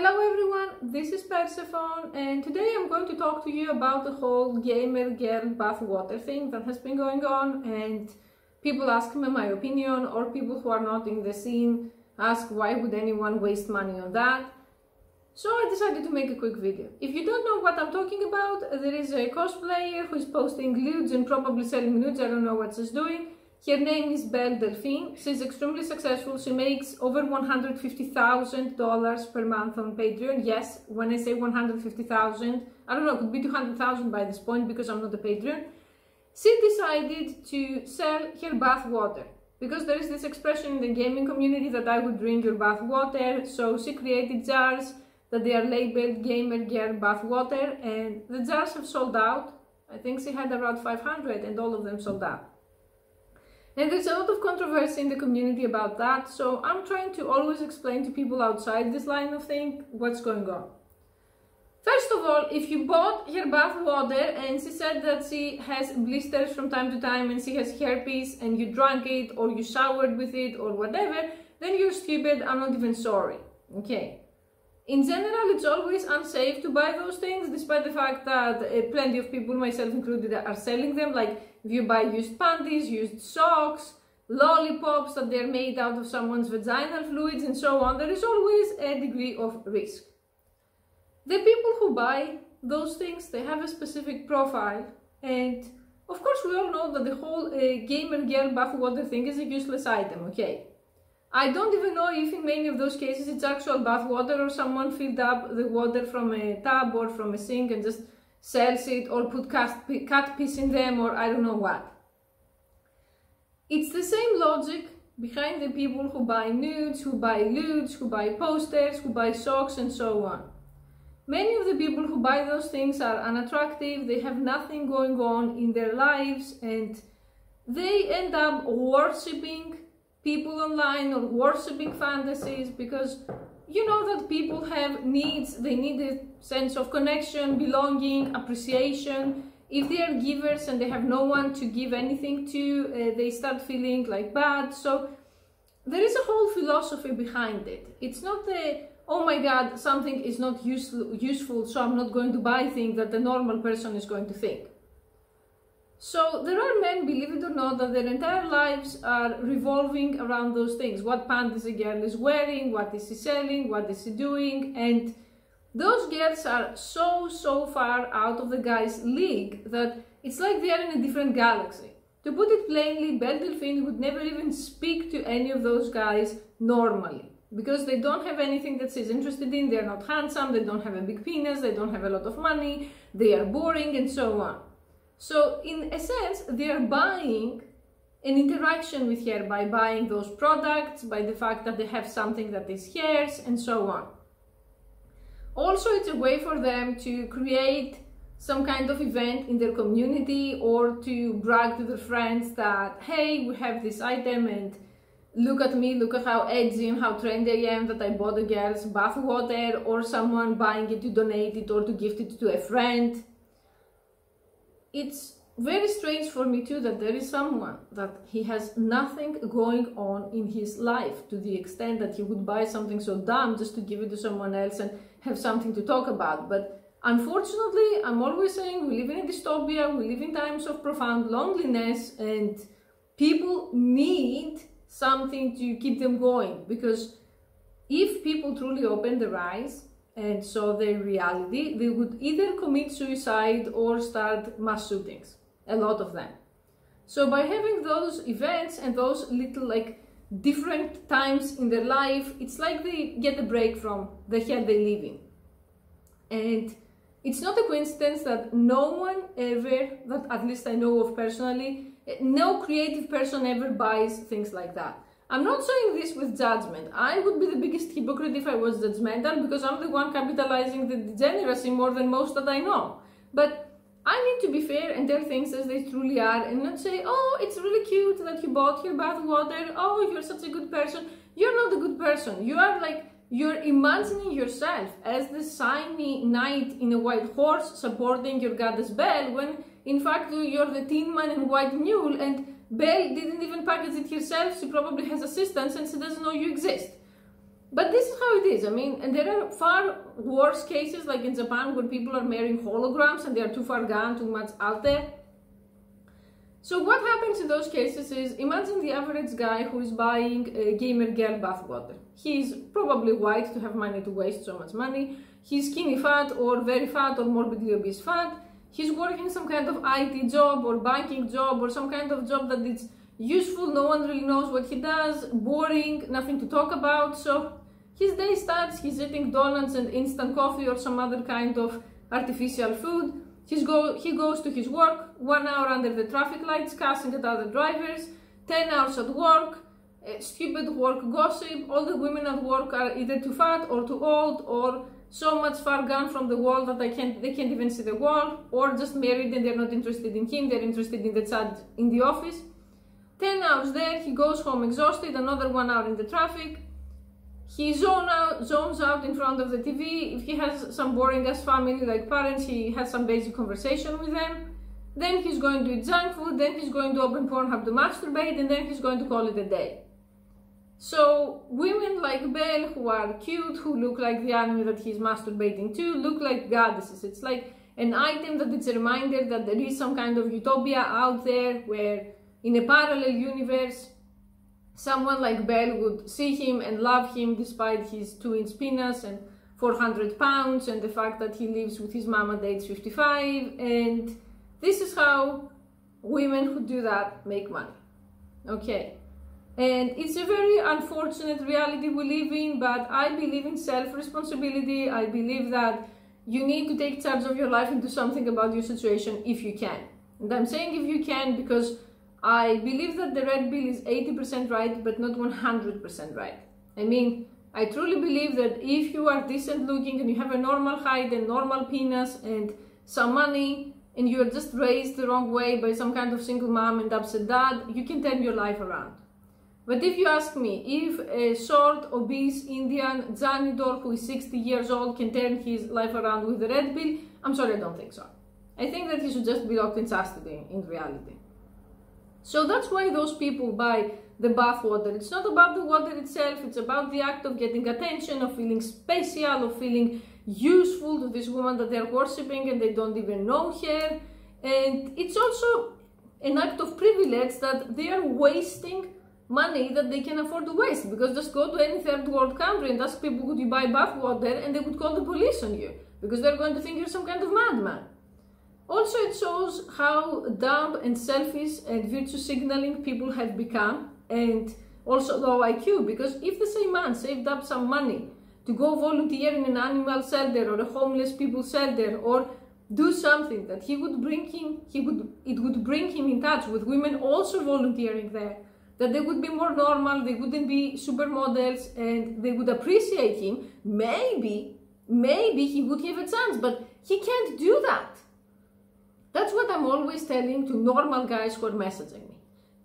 Hello everyone, this is Persephone and today I'm going to talk to you about the whole gamer girl bathwater thing that has been going on, and people ask me my opinion, or people who are not in the scene ask why would anyone waste money on that. So I decided to make a quick video. If you don't know what I'm talking about, there is a cosplayer who is posting nudes and probably selling nudes. I don't know what she's doing. Her name is Belle Delphine. She's extremely successful. She makes over $150,000 per month on Patreon. Yes, when I say 150,000, I don't know, it could be 200,000 by this point because I'm not a Patreon. She decided to sell her bath water because there is this expression in the gaming community that I would drink your bath water. So she created jars that they are labeled Gamer Girl Bath Water, and the jars have sold out. I think she had around 500 and all of them sold out. And there's a lot of controversy in the community about that, so I'm trying to always explain to people outside this line of thing what's going on. First of all, if you bought her bath water and she said that she has blisters from time to time and she has herpes and you drank it or you showered with it or whatever, then you're stupid. I'm not even sorry. Okay. In general, it's always unsafe to buy those things, despite the fact that plenty of people, myself included, are selling them. Like if you buy used panties, used socks, lollipops that they're made out of someone's vaginal fluids and so on, there is always a degree of risk. The people who buy those things, they have a specific profile, and of course we all know that the whole gamer girl bathwater thing is a useless item, okay? I don't even know if in many of those cases it's actual bath water or someone filled up the water from a tub or from a sink and just sells it, or put cat piss in them, or I don't know what. It's the same logic behind the people who buy nudes, who buy lewds, who buy posters, who buy socks and so on. Many of the people who buy those things are unattractive, they have nothing going on in their lives, and they end up worshipping people online or worshipping fantasies, because you know that people have needs. They need a sense of connection, belonging, appreciation. If they are givers and they have no one to give anything to, they start feeling like bad. So there is a whole philosophy behind it. It's not the, oh my god, something is not useful, so I'm not going to buy things that the normal person is going to think. So there are men, believe it or not, that their entire lives are revolving around those things. What panties a girl is wearing, what is she selling, what is she doing, and those girls are so far out of the guy's league that it's like they are in a different galaxy. To put it plainly, Belle Delphine would never even speak to any of those guys normally, because they don't have anything that she's interested in. They're not handsome, they don't have a big penis, they don't have a lot of money, they are boring and so on. So in a sense, they are buying an interaction with her by buying those products, by the fact that they have something that is hers and so on. Also, it's a way for them to create some kind of event in their community, or to brag to their friends that, hey, we have this item and look at me, look at how edgy and how trendy I am that I bought a girl's bath water, or someone buying it to donate it or to gift it to a friend. It's very strange for me too that there is someone that he has nothing going on in his life to the extent that he would buy something so dumb just to give it to someone else and have something to talk about. But unfortunately, I'm always saying we live in a dystopia, we live in times of profound loneliness, and people need something to keep them going, because if people truly open their eyes and saw their reality, they would either commit suicide or start mass shootings, a lot of them. So by having those events and those little like different times in their life, it's like they get a break from the hell they live in. And it's not a coincidence that no one ever, that at least I know of personally, no creative person ever buys things like that. I'm not saying this with judgment. I would be the biggest hypocrite if I was judgmental, because I'm the one capitalizing the degeneracy more than most that I know. But I need to be fair and tell things as they truly are, and not say, oh, it's really cute that you bought your bath water, oh, you're such a good person. You're not a good person. You are like, you're imagining yourself as the shiny knight in a white horse supporting your goddess Belle, when in fact you're the Tin Man in white mule, and Belle didn't even package it herself. She probably has assistants and she doesn't know you exist. But this is how it is. I mean, and there are far worse cases, like in Japan, where people are marrying holograms and they are too far gone, too much out there. So what happens in those cases is, imagine the average guy who is buying a gamer girl bathwater. He's probably white to have money to waste so much money. He's skinny fat or very fat or morbidly obese fat. He's working some kind of IT job or banking job or some kind of job that is useful. No one really knows what he does. Boring, nothing to talk about. So his day starts, he's eating donuts and instant coffee or some other kind of artificial food. He goes to his work, 1 hour under the traffic lights, cussing at other drivers, 10 hours at work, stupid work gossip. All the women at work are either too fat or too old or so much far gone from the wall that they can't even see the wall, or just married and they're not interested in him, they're interested in the chat in the office. 10 hours there, he goes home exhausted, another 1 hour in the traffic. He zones out in front of the TV. If he has some boring ass family like parents, he has some basic conversation with them. Then he's going to eat junk food, then he's going to open Pornhub to masturbate, and then he's going to call it a day. So women like Belle, who are cute, who look like the anime that he's masturbating to, look like goddesses. It's like an item that it's a reminder that there is some kind of utopia out there where in a parallel universe, someone like Belle would see him and love him despite his 2-inch penis and 400 pounds and the fact that he lives with his mom at age 55. And this is how women who do that make money. Okay. And it's a very unfortunate reality we live in, but I believe in self-responsibility. I believe that you need to take charge of your life and do something about your situation if you can. And I'm saying if you can because I believe that the red pill is 80% right, but not 100% right. I mean, I truly believe that if you are decent looking and you have a normal height and normal penis and some money, and you are just raised the wrong way by some kind of single mom and upset dad, you can turn your life around. But if you ask me, if a short, obese Indian janitor who is 60 years old can turn his life around with the red pill, I'm sorry, I don't think so. I think that he should just be locked in chastity in reality. So that's why those people buy the bath water. It's not about the water itself, it's about the act of getting attention, of feeling special, of feeling useful to this woman that they're worshipping and they don't even know her. And it's also an act of privilege that they are wasting money that they can afford to waste, because just go to any third world country and ask people, would you buy bath water, and they would call the police on you because they're going to think you're some kind of madman. Also, it shows how dumb and selfish and virtue signaling people have become, and also low IQ, because if the same man saved up some money to go volunteer in an animal shelter or a homeless people shelter or do something that it would bring him in touch with women also volunteering there, that they would be more normal, they wouldn't be supermodels, and they would appreciate him, maybe he would have a chance, but he can't do that. That's what I'm always telling to normal guys who are messaging me.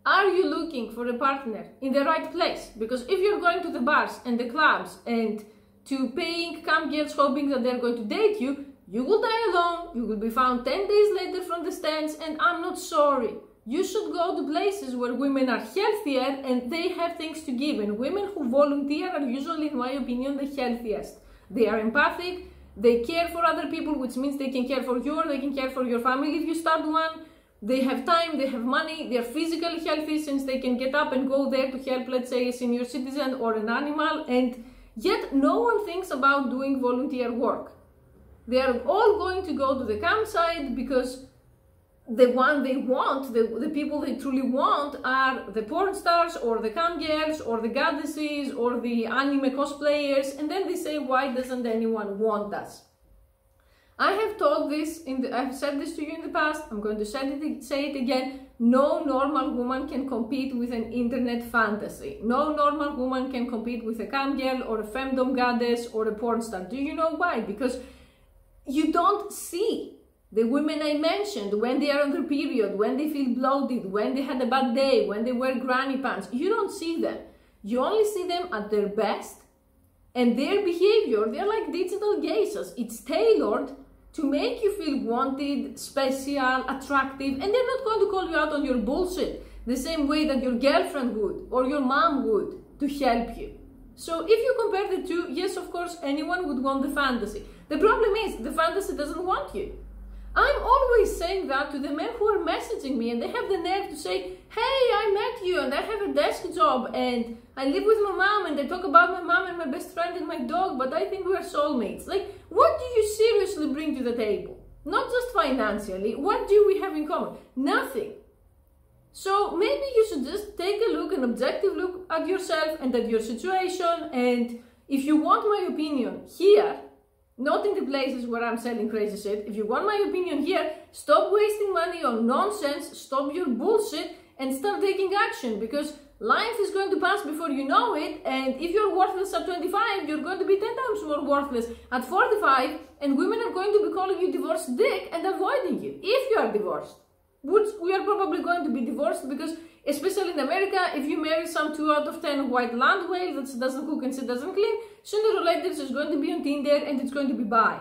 Are you looking for a partner in the right place? Because if you're going to the bars and the clubs and to paying cam girls hoping that they're going to date you, you will die alone, you will be found 10 days later from the stands, and I'm not sorry. You should go to places where women are healthier and they have things to give, and women who volunteer are usually, in my opinion, the healthiest. They are empathic, they care for other people, which means they can care for you or they can care for your family if you start one. They have time, they have money, they are physically healthy since they can get up and go there to help, let's say, a senior citizen or an animal, and yet no one thinks about doing volunteer work. They are all going to go to the campsite because the one they want, the people they truly want, are the porn stars or the cam girls or the goddesses or the anime cosplayers, and then they say, why doesn't anyone want us? I have told this, I've said this to you in the past, I'm going to say it again, no normal woman can compete with an internet fantasy. No normal woman can compete with a cam girl or a femdom goddess or a porn star. Do you know why? Because you don't see the women I mentioned when they are on their period, when they feel bloated, when they had a bad day, when they wear granny pants. You don't see them. You only see them at their best, and their behavior, they're like digital geishas. It's tailored to make you feel wanted, special, attractive, and they're not going to call you out on your bullshit the same way that your girlfriend would or your mom would to help you. So if you compare the two, yes, of course, anyone would want the fantasy. The problem is, the fantasy doesn't want you. I'm always saying that to the men who are messaging me, and they have the nerve to say, hey, I met you and I have a desk job and I live with my mom and I talk about my mom and my best friend and my dog, but I think we are soulmates. Like, what do you seriously bring to the table? Not just financially, what do we have in common? Nothing. So maybe you should just take a look, an objective look at yourself and at your situation, and if you want my opinion here, not in the places where I'm selling crazy shit. If you want my opinion here, stop wasting money on nonsense, stop your bullshit, and start taking action, because life is going to pass before you know it, and if you're worthless at 25, you're going to be 10 times more worthless at 45, and women are going to be calling you divorced dick and avoiding you, if you are divorced. Which we are probably going to be divorced, because especially in America, if you marry some 2 out of 10 white land whale that doesn't cook and she doesn't clean, sooner or later she's going to be on Tinder and it's going to be bye.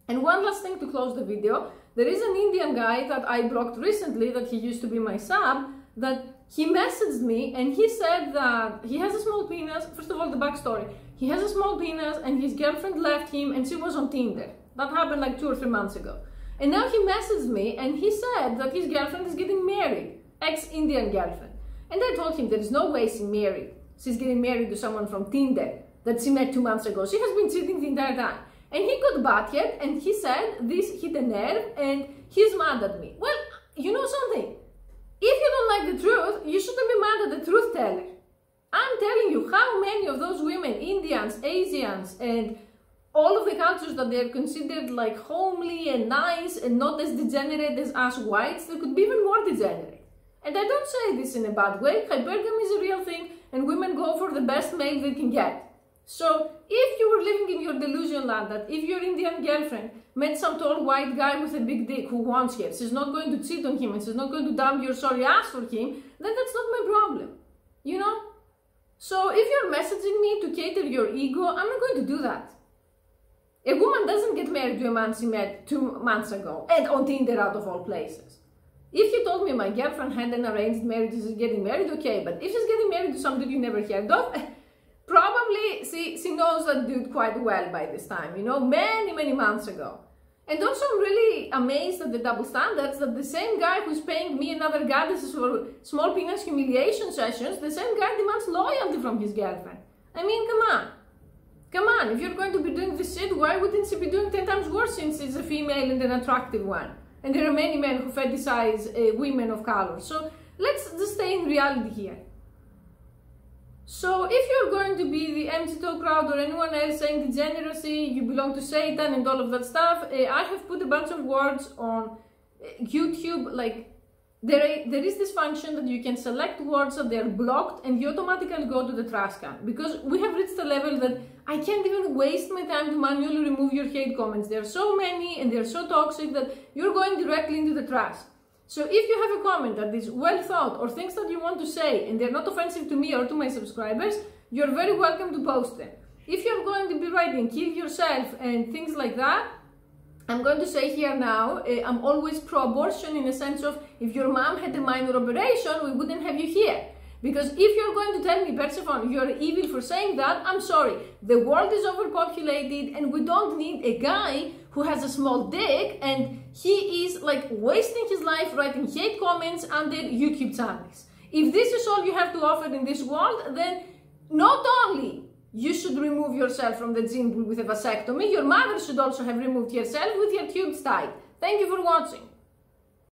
And one last thing to close the video, there is an Indian guy that I blocked recently, that he used to be my sub, that he messaged me and he said that he has a small penis. First of all, the backstory, he has a small penis and his girlfriend left him and she was on Tinder. That happened like 2 or 3 months ago. And now he messaged me and he said that his girlfriend is getting married, ex-Indian girlfriend. And I told him there is no way she's married. She's getting married to someone from Tinder that she met 2 months ago. She has been cheating the entire time. And he got butthurt and he said this hit a nerve and he's mad at me. Well, you know something? If you don't like the truth, you shouldn't be mad at the truth teller. I'm telling you how many of those women, Indians, Asians, and all of the cultures that they are considered like homely and nice and not as degenerate as us whites, they could be even more degenerate. And I don't say this in a bad way. Hypergamy is a real thing and women go for the best male they can get. So if you were living in your delusion land that if your Indian girlfriend met some tall white guy with a big dick who wants her, she's not going to cheat on him and she's not going to dump your sorry ass for him, then that's not my problem. You know? So if you're messaging me to cater your ego, I'm not going to do that. A woman doesn't get married to a man she met 2 months ago, and on Tinder out of all places. If you told me my girlfriend had an arranged marriage, she's getting married, okay, but if she's getting married to some dude you never heard of, probably she knows that dude quite well by this time, you know, many months ago. And also I'm really amazed at the double standards that the same guy who's paying me and other goddesses for small penis humiliation sessions, the same guy demands loyalty from his girlfriend. I mean, come on. Come on, if you're going to be doing this shit, why wouldn't she be doing 10 times worse since she's a female and an attractive one? And there are many men who fetishize women of color. So let's just stay in reality here. So if you're going to be the MGTOW crowd or anyone else saying degeneracy, you belong to Satan and all of that stuff, I have put a bunch of words on YouTube, like there is this function that you can select words that they're blocked and you automatically go to the trash can, because we have reached a level that I can't even waste my time to manually remove your hate comments. There are so many and they're so toxic that you're going directly into the trash. So if you have a comment that is well thought or things that you want to say and they're not offensive to me or to my subscribers, you're very welcome to post them. If you're going to be writing kill yourself and things like that, I'm going to say here now, I'm always pro-abortion in the sense of if your mom had a minor operation, we wouldn't have you here. Because if you're going to tell me, Persephone, you're evil for saying that, I'm sorry. The world is overpopulated and we don't need a guy who has a small dick and he is like wasting his life writing hate comments under YouTube channels. If this is all you have to offer in this world, then not only you should remove yourself from the gene pool with a vasectomy, your mother should also have removed herself with her tubes tied. Thank you for watching.